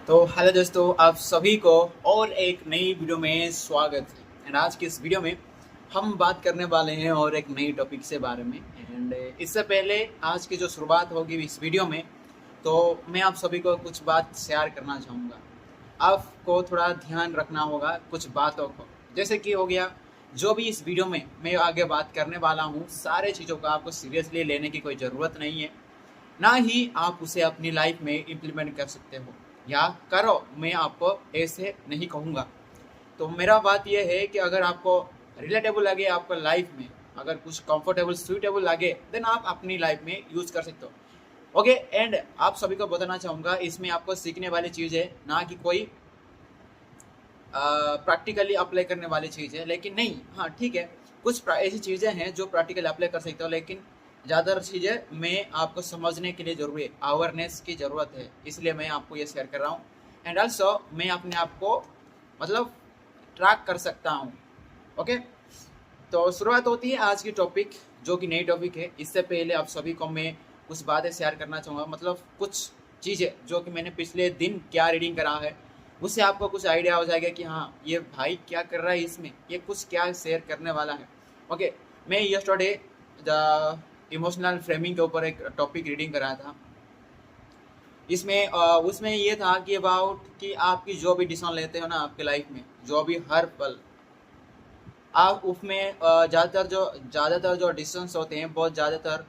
तो हेलो दोस्तों, आप सभी को और एक नई वीडियो में स्वागत है। एंड आज की इस वीडियो में हम बात करने वाले हैं और एक नई टॉपिक से बारे में। एंड इससे पहले आज की जो शुरुआत होगी इस वीडियो में, तो मैं आप सभी को कुछ बात शेयर करना चाहूँगा। आपको थोड़ा ध्यान रखना होगा कुछ बातों को, जैसे कि हो गया जो भी इस वीडियो में मैं आगे बात करने वाला हूँ, सारे चीज़ों को आपको सीरियसली लेने की कोई ज़रूरत नहीं है, ना ही आप उसे अपनी लाइफ में इम्प्लीमेंट कर सकते हो या करो। मैं आपको ऐसे नहीं कहूँगा। तो मेरा बात यह है कि अगर आपको रिलेटेबल लगे आपको लाइफ में, अगर कुछ कंफर्टेबल सूटेबल लगे, देन आप अपनी लाइफ में यूज़ कर सकते हो। ओके, एंड आप सभी को बताना चाहूँगा इसमें आपको सीखने वाली चीज़ है, ना कि कोई प्रैक्टिकली अप्लाई करने वाली चीज़ है। लेकिन नहीं, हाँ ठीक है, कुछ ऐसी चीज़ें हैं जो प्रैक्टिकली अप्लाई कर सकते हो, लेकिन ज़्यादातर चीज़ें मैं आपको समझने के लिए ज़रूरी है, अवेयरनेस की ज़रूरत है, इसलिए मैं आपको ये शेयर कर रहा हूँ। एंड ऑल्सो मैं अपने आप को मतलब ट्रैक कर सकता हूँ। ओके, तो शुरुआत होती है आज की टॉपिक, जो कि नई टॉपिक है। इससे पहले आप सभी को मैं कुछ बातें शेयर करना चाहूँगा, मतलब कुछ चीज़ें जो कि मैंने पिछले दिन क्या रीडिंग करा है, उससे आपको कुछ आइडिया हो जाएगा कि हाँ ये भाई क्या कर रहा है, इसमें ये कुछ क्या शेयर करने वाला है। ओके, मैं यस्टरडे द इमोशनल फ्रेमिंग के ऊपर एक टॉपिक रीडिंग करा था। इसमें उसमें ये था कि अबाउट कि आपकी जो भी डिसीजन लेते हो ना आपके लाइफ में, जो भी हर पल आप उसमें ज़्यादातर जो डिसीजंस होते हैं, बहुत ज़्यादातर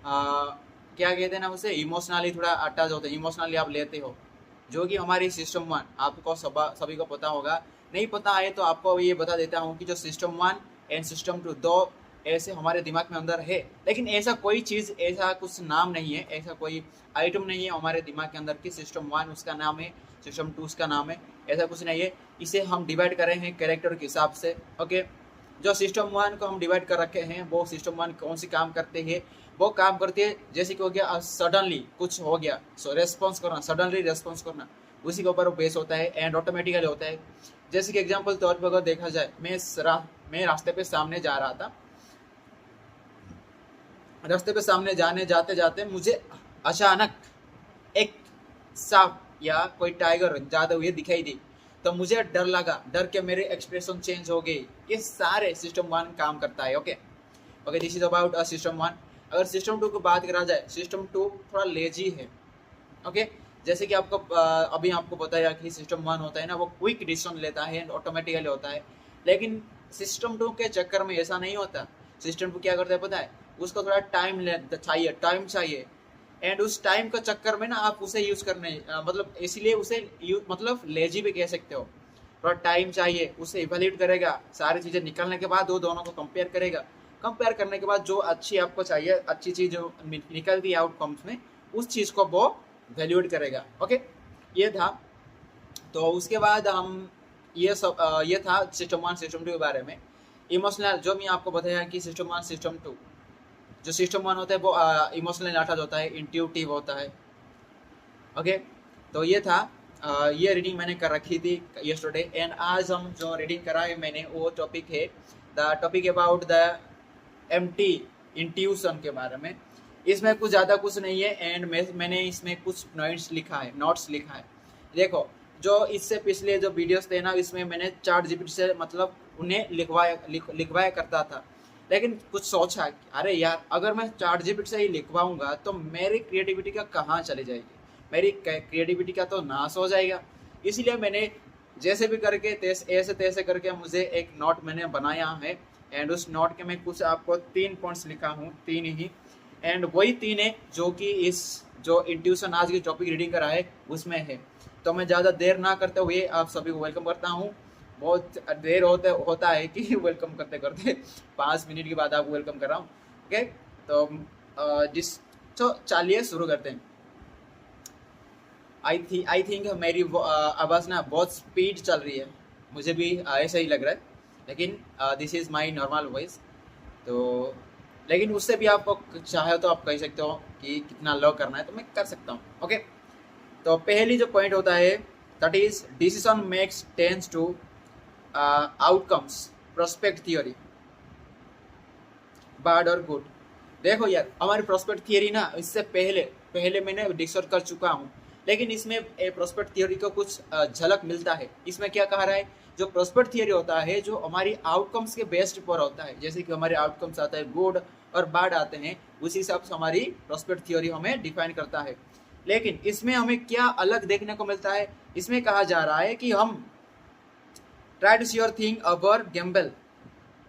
क्या कहते हैं ना, उसे इमोशनली थोड़ा अटैच होते हैं, इमोशनली आप लेते हो। जो कि हमारी सिस्टम वन, आपको सभी को पता होगा, नहीं पता है तो आपको ये बता देता हूँ कि जो system one and system two, दो ऐसे हमारे दिमाग में अंदर है। लेकिन ऐसा कोई चीज़, ऐसा कुछ नाम नहीं है, ऐसा कोई आइटम नहीं है हमारे दिमाग के अंदर कि सिस्टम वन उसका नाम है, सिस्टम टू उसका नाम है। ऐसा कुछ नहीं है। इसे हम डिवाइड कर रहे हैं कैरेक्टर के हिसाब से। ओके, जो सिस्टम वन को हम डिवाइड कर रखे हैं, वो सिस्टम वन कौन सी काम करते हैं, वो काम करते हैं जैसे कि हो गया सडनली कुछ हो गया, सो रेस्पॉन्स करना, सडनली रेस्पॉन्स करना, उसी के ऊपर वो बेस होता है एंड ऑटोमेटिकली होता है। जैसे कि एग्जांपल तौर पर अगर देखा जाए, मैं रास्ते पे सामने जा रहा था, रास्ते पे सामने जाने जाते जाते मुझे अचानक एक सांप या कोई टाइगर जाते हुए दिखाई दी, तो मुझे डर लगा, डर के मेरे एक्सप्रेशन चेंज हो गए। ये सारे सिस्टम वन काम करता है। Okay okay, this is about system one. अगर सिस्टम टू की बात करा जाए, सिस्टम टू थोड़ा लेजी है। ओके, जैसे कि आपको अभी आपको बताया कि सिस्टम वन होता है ना, वो क्विक डिसीजन लेता है एंड ऑटोमेटिकली होता है। लेकिन सिस्टम टू के चक्कर में ऐसा नहीं होता। सिस्टम टू क्या करता है पता है, उसको थोड़ा टाइम चाहिए एंड उस टाइम का चक्कर में ना आप उसे यूज करने मतलब इसीलिए उसे मतलब लेजी भी कह सकते हो। थोड़ा टाइम चाहिए, उसे इवेल्यूट करेगा, सारी चीजें निकलने के बाद वो दोनों को कंपेयर करेगा। कंपेयर करने के बाद जो अच्छी आपको चाहिए, अच्छी चीज जो निकलती है आउटकम्स में, उस चीज को वो वैल्यूएट करेगा। ओके, ये था। तो उसके बाद हम ये था सिस्टम वन सिस्टम टू के बारे में। इमोशनल, जो मैं आपको बताया कि सिस्टम वन सिस्टम टू, जो सिस्टम वन होता है वो इमोशनल अटैच होता है, इंट्यूटिव होता है। ओके, तो ये था ये रीडिंग मैंने कर रखी थी यस्टरडे। एंड आज हम जो रीडिंग करा है मैंने, वो टॉपिक है the topic about the empty intuition के बारे में। इसमें कुछ ज़्यादा कुछ नहीं है एंड मैंने इसमें कुछ नोट्स लिखा है। देखो, जो इससे पिछले जो वीडियोस थे ना, इसमें मैंने चार्ट जीपीटी से मतलब उन्हें लिखवाया करता था। लेकिन कुछ सोचा कि अरे यार, अगर मैं चार्ट जीपीटी से ही लिखवाऊंगा तो मेरी क्रिएटिविटी का कहाँ चली जाएगी, मेरी क्रिएटिविटी का तो नाश हो जाएगा। इसलिए मैंने जैसे भी करके ऐसे तैसे करके मुझे एक नोट मैंने बनाया है एंड उस नोट के मैं कुछ आपको 3 पॉइंट्स लिखा हूँ, 3 ही। एंड वही 3 है जो कि इस जो इंट्यूशन आज की टॉपिक रीडिंग करा है उसमें है। तो मैं ज़्यादा देर ना करते हुए आप सभी को वेलकम करता हूँ। बहुत देर होता है कि वेलकम करते करते 5 मिनट के बाद आपको वेलकम कर रहा हूँ। ओके, तो तो चलिए शुरू करते हैं। आई थिंक मेरी आवाज़ ना बहुत स्पीड चल रही है, मुझे भी ऐसा ही लग रहा है। लेकिन this is my normal voice. तो लेकिन उससे भी आपको चाहे तो आप कह सकते हो कि कितना लो करना है, तो मैं कर सकता हूँ। ओके, तो पहली जो पॉइंट होता है, that is decision makes tends to outcomes prospect theory, bad और गुड। देखो यार, हमारी प्रोस्पेक्ट थियरी ना, इससे पहले पहले मैंने डिस्कस कर चुका हूँ। लेकिन इसमें प्रोस्पेक्ट थियोरी को कुछ झलक मिलता है। इसमें क्या कहा रहा है, जो प्रोस्पेक्ट थियोरी होता है जो हमारी आउटकम्स के बेस्ड पर होता है, जैसे कि हमारे आउटकम्स आता है गुड और बैड आते हैं, उसी हिसाब से हमारी प्रोस्पेक्ट थियोरी हमें डिफाइन करता है। लेकिन इसमें हमें क्या अलग देखने को मिलता है, इसमें कहा जा रहा है कि हम try to see your thing our gamble,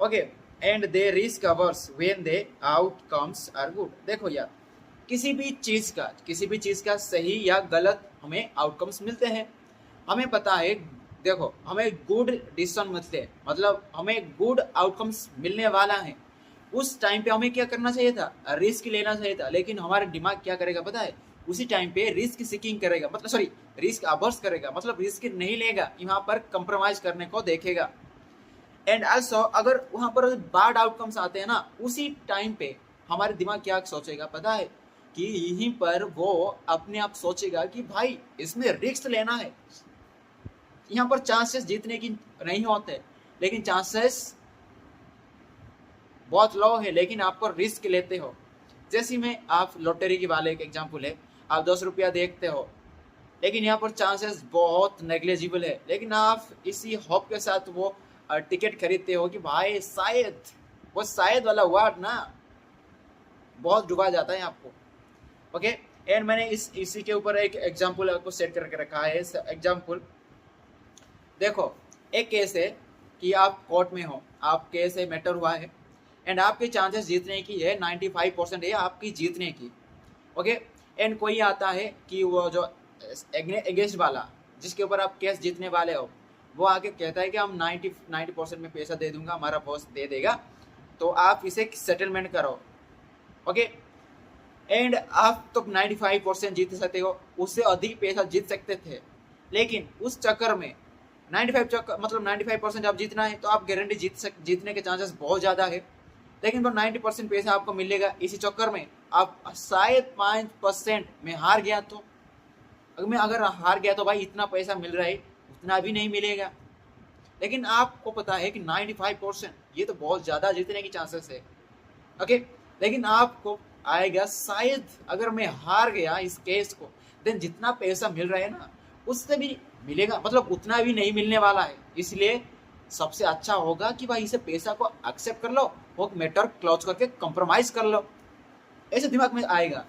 okay, and they risk ours when they outcomes are good. देखो यार, किसी भी चीज का सही या गलत हमें आउटकम्स मिलते हैं, हमें पता है, देखो हमें गुड डिसीजन मिलते हैं, मतलब हमें गुड आउटकम्स मिलने वाला है, उस टाइम पे हमें क्या करना चाहिए था, रिस्क लेना चाहिए था। लेकिन हमारा दिमाग क्या करेगा पता है, उसी टाइम पे रिस्क सीकिंग करेगा, मतलब सॉरी रिस्क अवर्स करेगा, मतलब रिस्क नहीं लेगा, यहाँ पर कंप्रोमाइज करने को देखेगा। एंड ऑल्सो अगर वहां पर बैड आउटकम्स आते हैं ना, उसी टाइम पे हमारे दिमाग क्या सोचेगा पता है, कि यहीं पर वो अपने आप सोचेगा कि भाई इसमें रिस्क लेना है, यहाँ पर चांसेस जीतने की नहीं होते, लेकिन चांसेस बहुत लो है, लेकिन आपको रिस्क लेते हो। जैसे में आप लॉटरी की वाले एक एग्जांपल है, आप 10 रुपया देखते हो, लेकिन यहाँ पर चांसेस बहुत नेग्लिजिबल है, लेकिन आप इसी होप के साथ वो टिकट खरीदते हो कि भाई शायद, वो शायद वाला वर्ड ना बहुत डुबा जाता है आपको, ओके। एंड मैंने इसी के ऊपर एक एग्जांपल आपको सेट करके रखा है। एग्जांपल देखो, एक केस है कि आप कोर्ट में हो, आप केस है मैटर हुआ है, एंड आपके चांसेस जीतने की है 95% है आपकी जीतने की, ओके। एंड कोई आता है कि वो जो अगेंस्ट वाला जिसके ऊपर आप केस जीतने वाले हो, वो आके कहता है कि हम 90% में पैसा दे दूंगा, हमारा बॉस दे देगा, तो आप इसे सेटलमेंट करो, ओके। एंड आप तो 95% जीत सकते हो, उससे अधिक पैसा जीत सकते थे, लेकिन उस चक्कर में 95% आप जीतना है, तो आप गारंटी जीतने के चांसेस बहुत ज़्यादा है, लेकिन वो 90% पैसा आपको मिलेगा। इसी चक्कर में आप शायद 5% में हार गया, तो अगर हार गया तो भाई इतना पैसा मिल रहा है, उतना भी नहीं मिलेगा। लेकिन आपको पता है कि 95% ये तो बहुत ज़्यादा जीतने की चांसेस है, ओके। लेकिन आपको आएगा शायद अगर मैं हार गया इस केस को, देन जितना पैसा मिल रहा है ना, उससे भी मिलेगा, मतलब उतना भी नहीं मिलने वाला है। इसलिए सबसे अच्छा होगा कि भाई इसे पैसा को एक्सेप्ट कर लो, वो मैटर क्लोज करके कंप्रोमाइज कर लो, ऐसे दिमाग में आएगा।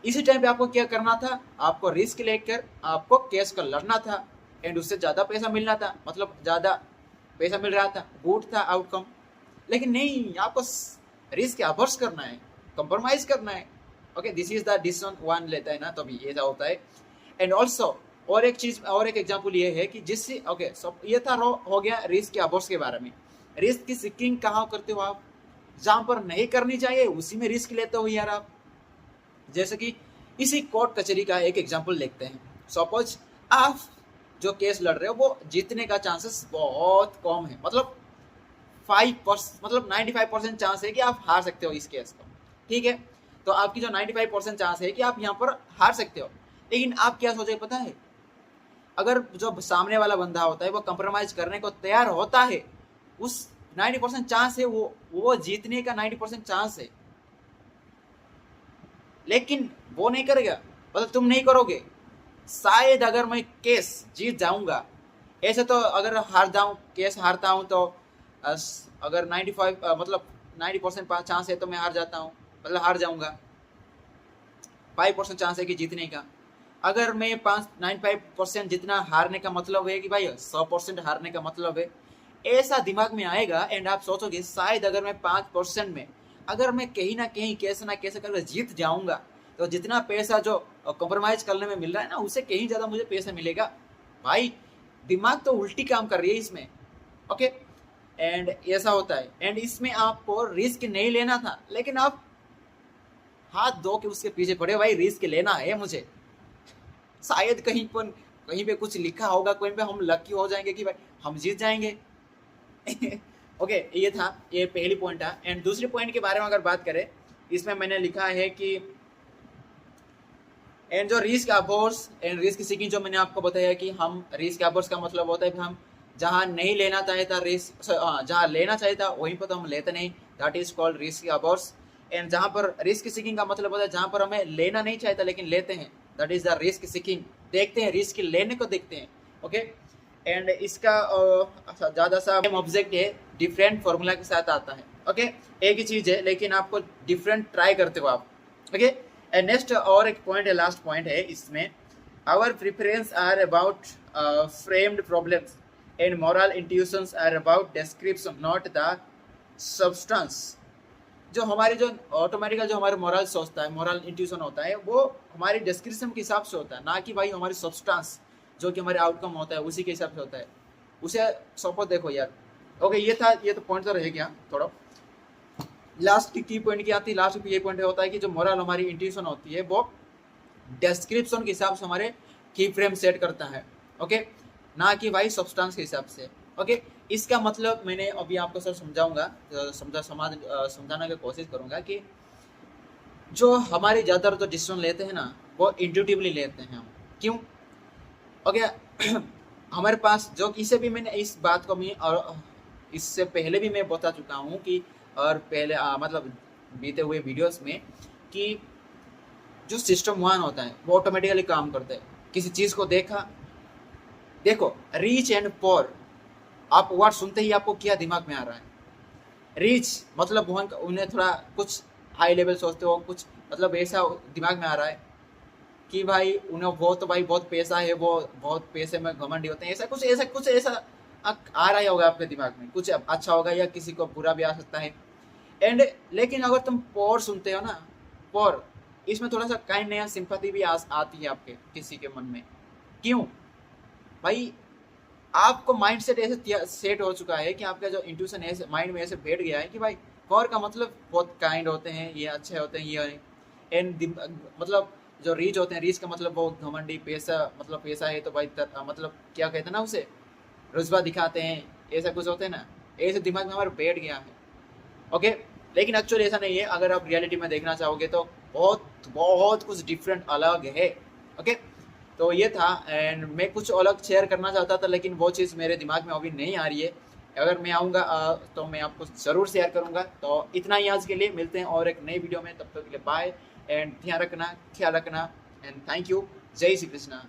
इसी टाइम पे आपको क्या करना था, आपको रिस्क लेकर आपको केस का लड़ना था, एंड उससे ज़्यादा पैसा मिलना था, मतलब ज़्यादा पैसा मिल रहा था, गुड था आउटकम। लेकिन नहीं, आपको रिस्क अवर्स करना है, कंप्रोमाइज करना है, okay. This is the decision one लेता है ना, तभी ये होता है। एंड ऑल्सो और एक चीज, और एक एग्जांपल ये है कि जिससे, ओके, सब ये था हो गया रिस्क अवर्स के बारे में। रिस्क की सीकिंग कहाँ करते हो आप, जहां पर नहीं करनी चाहिए उसी में रिस्क लेते हो यार आप। जैसे कि इसी कोर्ट कचहरी का एक एग्जांपल देखते हैं। सपोज आप जो केस लड़ रहे हो वो जीतने का चांसेस बहुत कम है, मतलब 5%, मतलब 95% चांस है कि आप हार सकते हो इस केस को, ठीक है। तो आपकी जो 95% चांस है कि आप यहाँ पर हार सकते हो, लेकिन आप क्या सोचे पता है, अगर जो सामने वाला बंदा होता है वो कंप्रोमाइज करने को तैयार होता है, उस 90% चांस है वो जीतने का 90% चांस है, लेकिन वो नहीं करेगा, मतलब तुम नहीं करोगे। शायद अगर मैं केस जीत जाऊंगा, ऐसे तो अगर हार जाऊं, केस हारता हूं, तो अगर 95 मतलब 90% चांस है तो मैं हार जाता हूं, मतलब हार जाऊंगा। 5% चांस है कि जीतने का। अगर मैं 95% जितना हारने का मतलब है कि भाई 100% हारने का मतलब है, ऐसा दिमाग में आएगा। एंड आप सोचोगे शायद अगर मैं 5% में, अगर मैं कहीं ना कहीं कैसे ना कैसे करके जीत जाऊंगा, तो जितना पैसा जो कॉम्प्रोमाइज करने में मिल रहा है ना, उससे कहीं ज़्यादा मुझे पैसा मिलेगा। भाई दिमाग तो उल्टी काम कर रही है इसमें, ओके। एंड ऐसा होता है। एंड इसमें आपको रिस्क नहीं लेना था, लेकिन आप हाथ धो के उसके पीछे पड़े, भाई रिस्क लेना है मुझे, शायद कहीं पे कुछ लिखा होगा, कहीं पे हम लकी हो जाएंगे कि भाई हम जीत जाएंगे। ओके, ये था, ये पहली पॉइंट था। एंड दूसरी पॉइंट के बारे में अगर बात करें, इसमें मैंने लिखा है कि एंड जो risk averse and risk seeking, जो मैंने आपको बताया कि हम रिस्क अवर्स का मतलब होता है कि हम जहाँ नहीं लेना चाहिए था रिस्क, जहाँ लेना चाहिए था वहीं पर तो हम लेते नहीं, that is called risk averse. And जहाँ पर रिस्क सीकिंग का मतलब होता है जहाँ पर हमें लेना नहीं चाहिए था लेकिन लेते हैं, that is the risk seeking, देखते हैं रिस्क लेने को देखते हैं। ओके एंड इसका ज़्यादा सा ऑब्जेक्ट है, डिफरेंट फॉर्मूला के साथ आता है। ओके एक ही चीज़ है लेकिन आपको डिफरेंट ट्राई करते हो आप। ओके एंड नेक्स्ट और एक पॉइंट है, लास्ट पॉइंट है इसमें, our preference are about framed problems and moral intuitions are about description not the substance. जो हमारी जो ऑटोमेटिकल जो हमारे मोरल सोचता है, मोरल इंट्यूशन होता है, वो हमारी डिस्क्रिप्शन के हिसाब से होता है, ना कि भाई हमारी सब्सटेंस जो कि हमारे आउटकम होता है उसी के हिसाब से होता है। उसे सपोज देखो यार। ओके ये था, ये तो पॉइंट तो रह गया थोड़ा। लास्ट की पॉइंट क्या आती है, लास्ट की ये पॉइंट होता है कि जो मोरल हमारी इंट्यूशन होती है वो डिस्क्रिप्शन के हिसाब से हमारे की फ्रेम सेट करता है। ओके ना कि भाई सब्सटेंस के हिसाब से। ओके इसका मतलब मैंने अभी आपको सर समझाऊंगा, समझाने की कोशिश करूंगा कि जो हमारे ज़्यादातर जो डिसीजन लेते हैं ना वो इंट्यूटिवली लेते हैं हम। क्यों? ओके हमारे पास जो इसे भी मैंने इस बात को मैं और इससे पहले भी मैं बता चुका हूँ कि और पहले मतलब बीते हुए वीडियोस में कि जो सिस्टम 1 होता है वो ऑटोमेटिकली काम करता है। किसी चीज़ को देखो रीच एंड पोर, आप वर्ड सुनते ही आपको क्या दिमाग में आ रहा है? रीच मतलब उन्हें थोड़ा कुछ हाई लेवल सोचते हो, कुछ मतलब ऐसा दिमाग में आ रहा है कि भाई उन्हें वो तो भाई बहुत पैसा है, वो बहुत पैसे में घमंडी होते हैं, ऐसा कुछ आ रहा होगा आपके दिमाग में, कुछ अच्छा होगा या किसी को बुरा भी आ सकता है। एंड लेकिन अगर तुम पोर सुनते हो ना, पोर, इसमें थोड़ा सा काइंड नया सिंपैथी भी आती है आपके किसी के मन में। क्यों भाई? आपको माइंडसेट ऐसे सेट हो चुका है कि आपका जो इंट्यूशन ऐसे माइंड में ऐसे बैठ गया है कि भाई पोर का मतलब बहुत काइंड होते हैं, ये अच्छे होते हैं, ये एंड मतलब जो रीच होते हैं, रीच का मतलब वो घमंडी, पैसा मतलब पैसा है तो भाई मतलब क्या कहते हैं ना उसे, रुतबा दिखाते हैं, ऐसा कुछ होते हैं ना, ऐसे दिमाग में हमारे बैठ गया है। ओके लेकिन एक्चुअली ऐसा नहीं है। अगर आप रियलिटी में देखना चाहोगे तो बहुत कुछ डिफरेंट अलग है। ओके तो ये था एंड मैं कुछ अलग शेयर करना चाहता था लेकिन वो चीज़ मेरे दिमाग में अभी नहीं आ रही है। अगर मैं आऊँगा तो मैं आपको ज़रूर शेयर करूँगा। तो इतना ही आज के लिए, मिलते हैं और एक नई वीडियो में, तब तक के लिए बाय एंड ध्यान रखना, ख्याल रखना एंड थैंक यू। जय श्री कृष्णा।